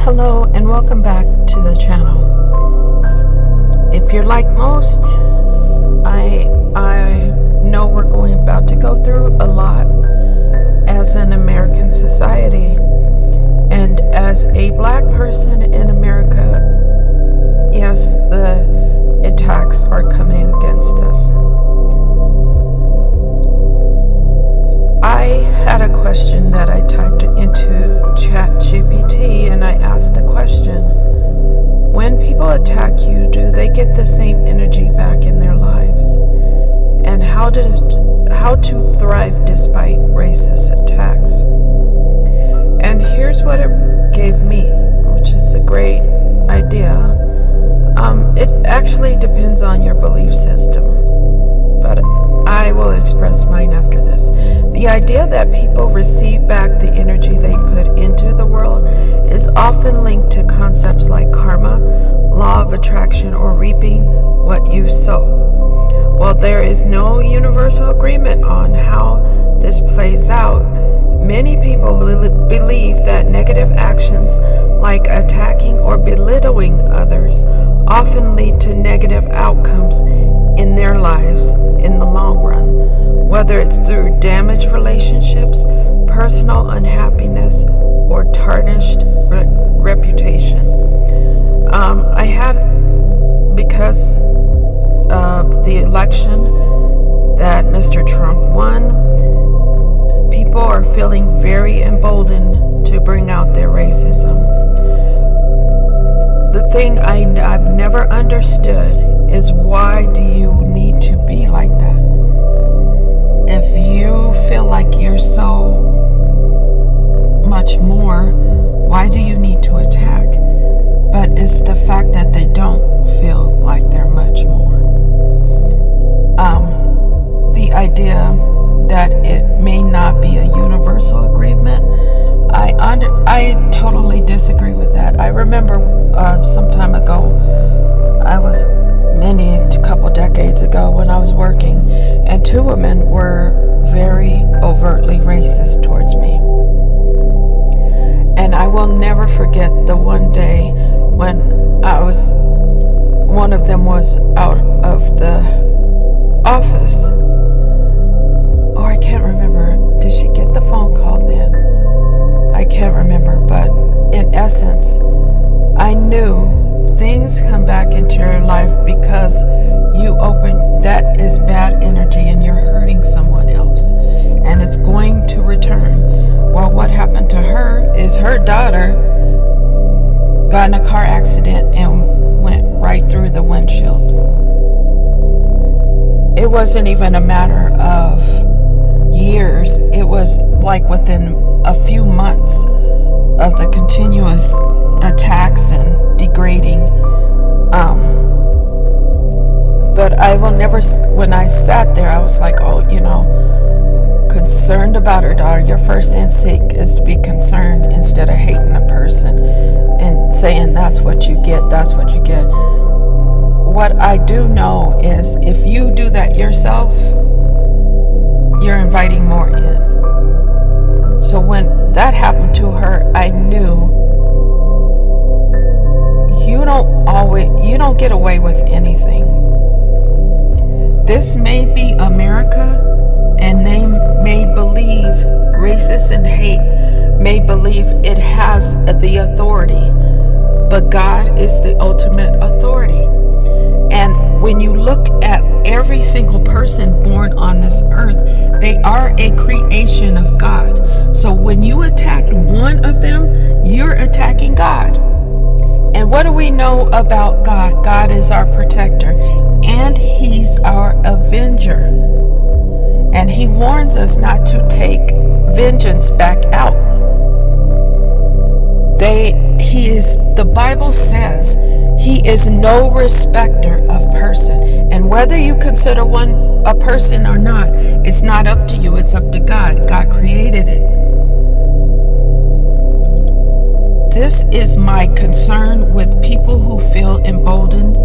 Hello and welcome back to the channel. If you're like most, I know we're about to go through a lot as an American society, and as a black person in America, yes, the attacks are coming against us. I had a question that I typed into ChatGPT, and I asked the question, when people attack you, do they get the same energy back in their lives? And how to thrive despite racist attacks? And here's what it gave me, which is a great idea. It actually depends on your belief system, but I will express mine after this. The idea that people receive back the energy they put into the world is often linked to concepts like karma, law of attraction, or reaping what you sow. While there is no universal agreement on how this plays out, many people believe that negative actions like attacking or belittling others often lead to negative outcomes in their lives in the long run, whether it's through damaged relationships, personal unhappiness, or tarnished reputation. I had, because of the election that Mr. Trump won, people are feeling very emboldened to bring out their racism. The thing I've never understood is, why do you need to be like that? If you feel like you're so much more, why do you need to attack? But it's the fact that they don't feel like they're much more. The idea that it may not be a universal agreement, I totally disagree with that. I remember some time ago, a couple decades ago, when I was working, and two women were very overtly racist towards me. And I will never forget the one day when one of them was out of the office. Or I can't remember. Did she get the phone call then? I can't remember. But in essence, I knew things come back into your life because that is bad energy and you're hurting someone else, and it's going to return. Well, what happened to her is her daughter got in a car accident and went right through the windshield. It wasn't even a matter of years. It was like within a few months of the continuous attacks and degrading. But I will never, when I sat there, I was like, concerned about her daughter. Your first instinct is to be concerned instead of hating a person and saying that's what you get, that's what you get. What I do know is, if you do that yourself, you're inviting more in. So when that happened to her, I knew you don't get away with anything. This may be America, and they may believe, racists and hate may believe it has the authority, but God is the ultimate authority. And when you look at every single person born on this earth, they are a creation of God. So when you attack one of them, you're attacking God. And what do we know about God? God is our protector, and He's our avenger. And He warns us not to take vengeance back out. The Bible says He is no respecter of person. And whether you consider one a person or not, it's not up to you, it's up to God. God created it. This is my concern with people who feel emboldened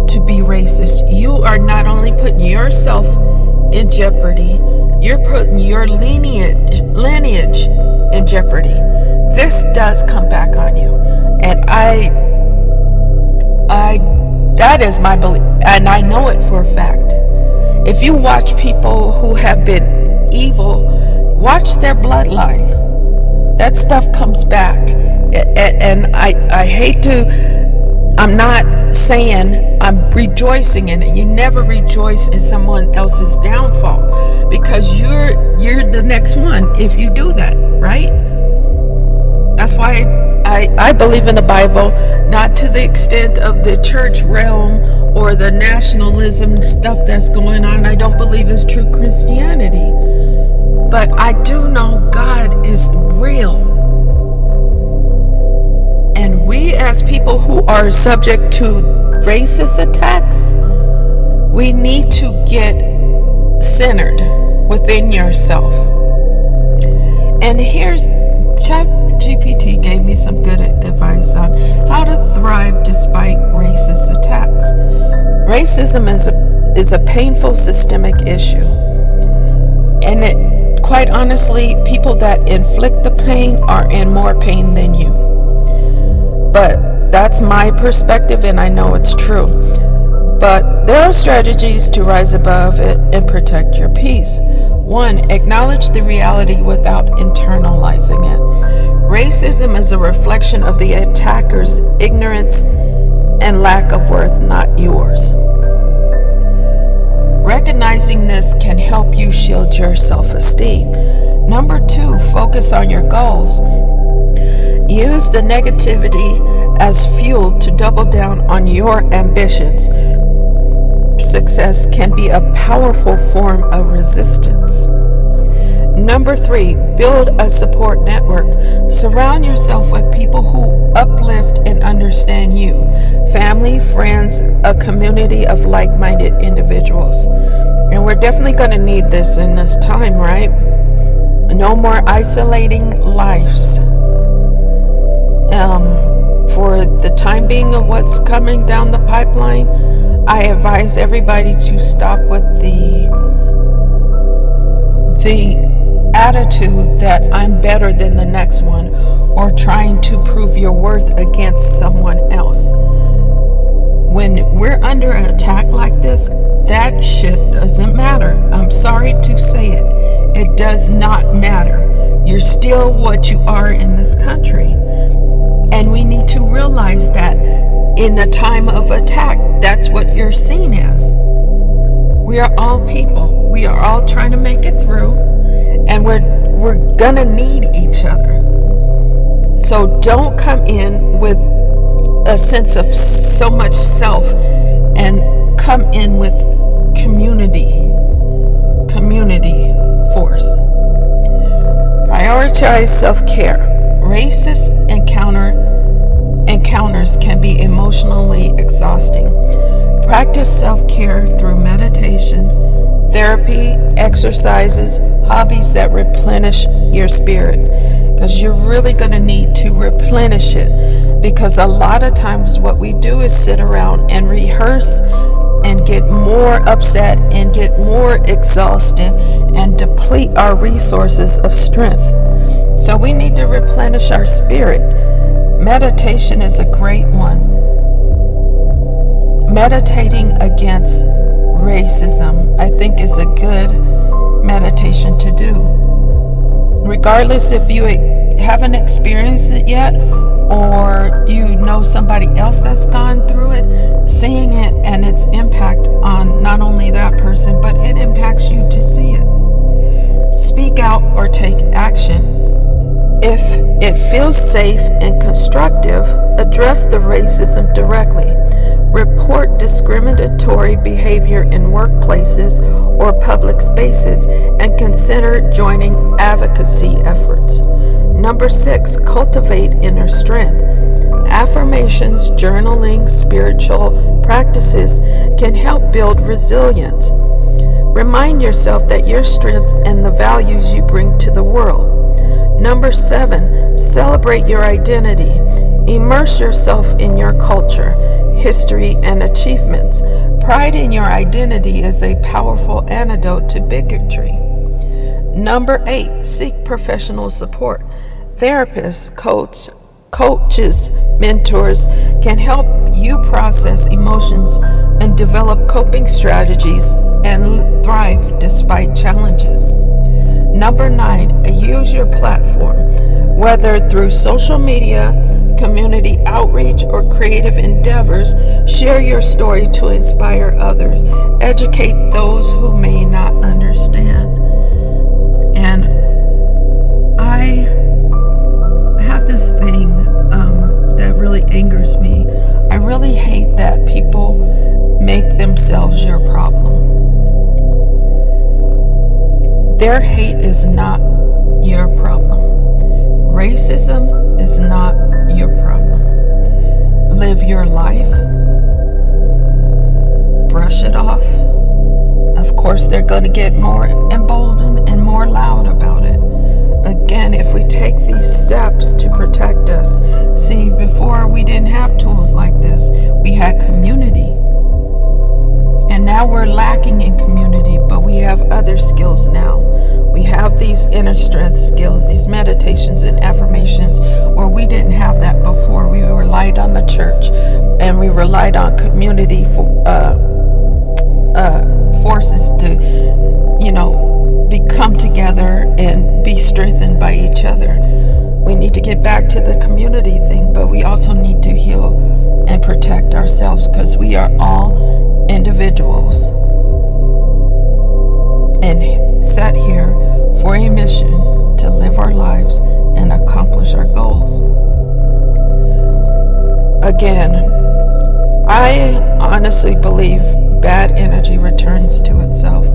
to be racist. You are not only putting yourself in jeopardy, you're putting your lineage in jeopardy. This does come back on you. And that is my belief, and I know it for a fact. If you watch people who have been evil, watch their bloodline. That stuff comes back. And I hate to, I'm not saying I'm rejoicing in it. You never rejoice in someone else's downfall, because you're the next one if you do that, right? That's why I believe in the Bible, not to the extent of the church realm or the nationalism stuff that's going on. I don't believe it's true Christianity. But I do know God is real. And we, as people who are subject to racist attacks, we need to get centered within yourself. And here's ChatGPT gave me some good advice on how to thrive despite racist attacks. Racism is a painful systemic issue. And quite honestly, people that inflict the pain are in more pain than you. But that's my perspective, and I know it's true. But there are strategies to rise above it and protect your peace. 1, acknowledge the reality without internalizing it. Racism is a reflection of the attacker's ignorance and lack of worth, not yours. Recognizing this can help you shield your self-esteem. Number 2, focus on your goals. Use the negativity as fuel to double down on your ambitions. Success can be a powerful form of resistance. Number 3, build a support network. Surround yourself with people who uplift and understand you. Family, friends, a community of like-minded individuals. And we're definitely going to need this in this time, right? No more isolating lives. For the time being of what's coming down the pipeline, I advise everybody to stop with the attitude that I'm better than the next one, or trying to prove your worth against someone else. When we're under attack like this, that shit doesn't matter. I'm sorry to say it. It does not matter. You're still what you are in this country. And we need to realize that in the time of attack, that's what you're seen as. We are all people. We are all trying to make it through, and we're gonna need each other. So don't come in with a sense of so much self, and come in with community force. Prioritize self-care. Racist encounters can be emotionally exhausting. Practice self-care through meditation, therapy, exercises, hobbies that replenish your spirit, because you're really going to need to replenish it, because a lot of times what we do is sit around and rehearse and get more upset and get more exhausted and deplete our resources of strength. So we need to replenish our spirit. Meditation is a great one. Meditating against racism, I think, is a good meditation to do. Regardless if you haven't experienced it yet, or you know somebody else that's gone through it, seeing it and its impact on not only that person, but it impacts you to see it. Speak out or take action. If it feels safe and constructive, address the racism directly. Report discriminatory behavior in workplaces or public spaces, and consider joining advocacy efforts. Number 6, cultivate inner strength. Affirmations, journaling, spiritual practices can help build resilience. Remind yourself that your strength and the values you bring to the world. Number 7, celebrate your identity. Immerse yourself in your culture, history, and achievements. Pride in your identity is a powerful antidote to bigotry. Number 8, seek professional support. Therapists, Coaches, mentors can help you process emotions and develop coping strategies and thrive despite challenges. Number 9, use your platform, whether through social media, community outreach, or creative endeavors. Share your story to inspire others. Educate those who may not understand. And I have this thing that really angers me. I really hate that people make themselves your problem. Their hate is not your problem. Racism is not your problem. Live your life. Brush it off. Of course, they're going to get more emboldened and more loud about it. Again, if we take these steps to protect us, see, before we didn't have tools like this. We had community. And now we're lacking in community, but we have other skills now. We have these inner strength skills, these meditations and affirmations, where we didn't have that before. We relied on the church, and we relied on community forces to, come together and be strengthened by each other. We need to get back to the community thing, but we also need to heal and protect ourselves, because we are all individuals and set here for a mission to live our lives and accomplish our goals. Again, I honestly believe bad energy returns to itself.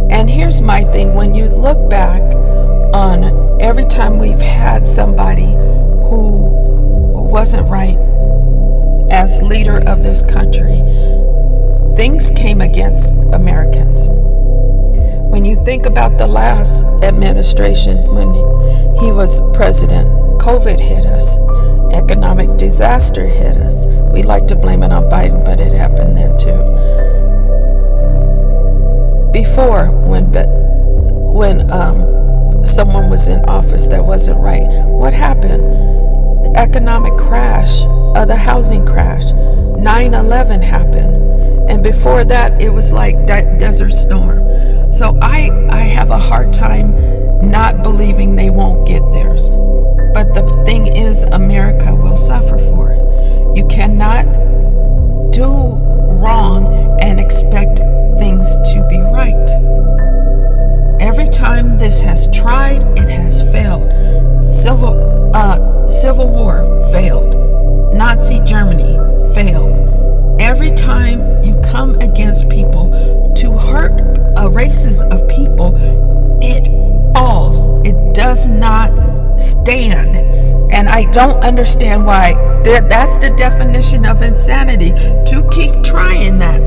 And here's my thing: when you look back on every time we've had somebody who wasn't right as leader of this country, things came against Americans. When you think about the last administration, when he was president, COVID hit us. Economic disaster hit us. We like to blame it on Biden, but it happened then too. Before, when someone was in office that wasn't right, what happened? The economic crash, the housing crash, 9/11 happened. And before that, it was like Desert Storm. So I have a hard time not believing they won't get theirs. But the thing is, America will suffer for it. You cannot do wrong and expect things to be right. Every time this has tried, it has failed. Civil War failed. Nazi Germany failed. Every time you come against people to hurt races of people, it falls. It does not stand. And I don't understand why. That's the definition of insanity, to keep trying that.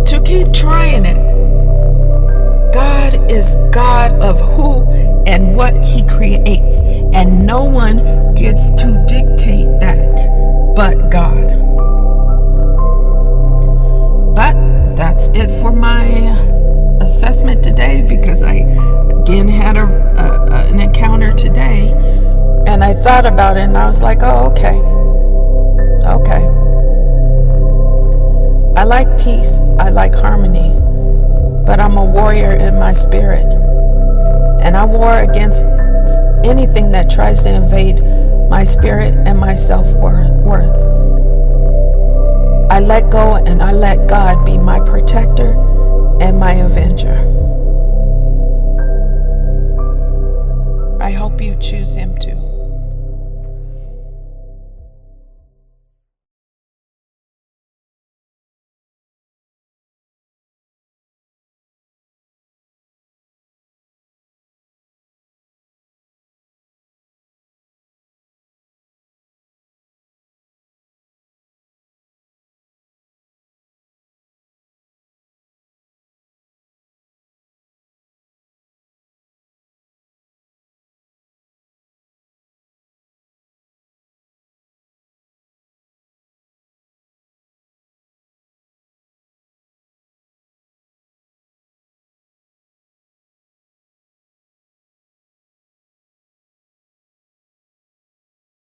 To keep trying it. God is God of who and what he creates, and no one gets to dictate that but God. But that's it for my assessment today, because I again had an encounter today, and I thought about it, and I was like, oh, okay. I like peace, I like harmony, but I'm a warrior in my spirit, and I war against anything that tries to invade my spirit and my self-worth. I let go, and I let God be my protector and my avenger. I hope you choose him too.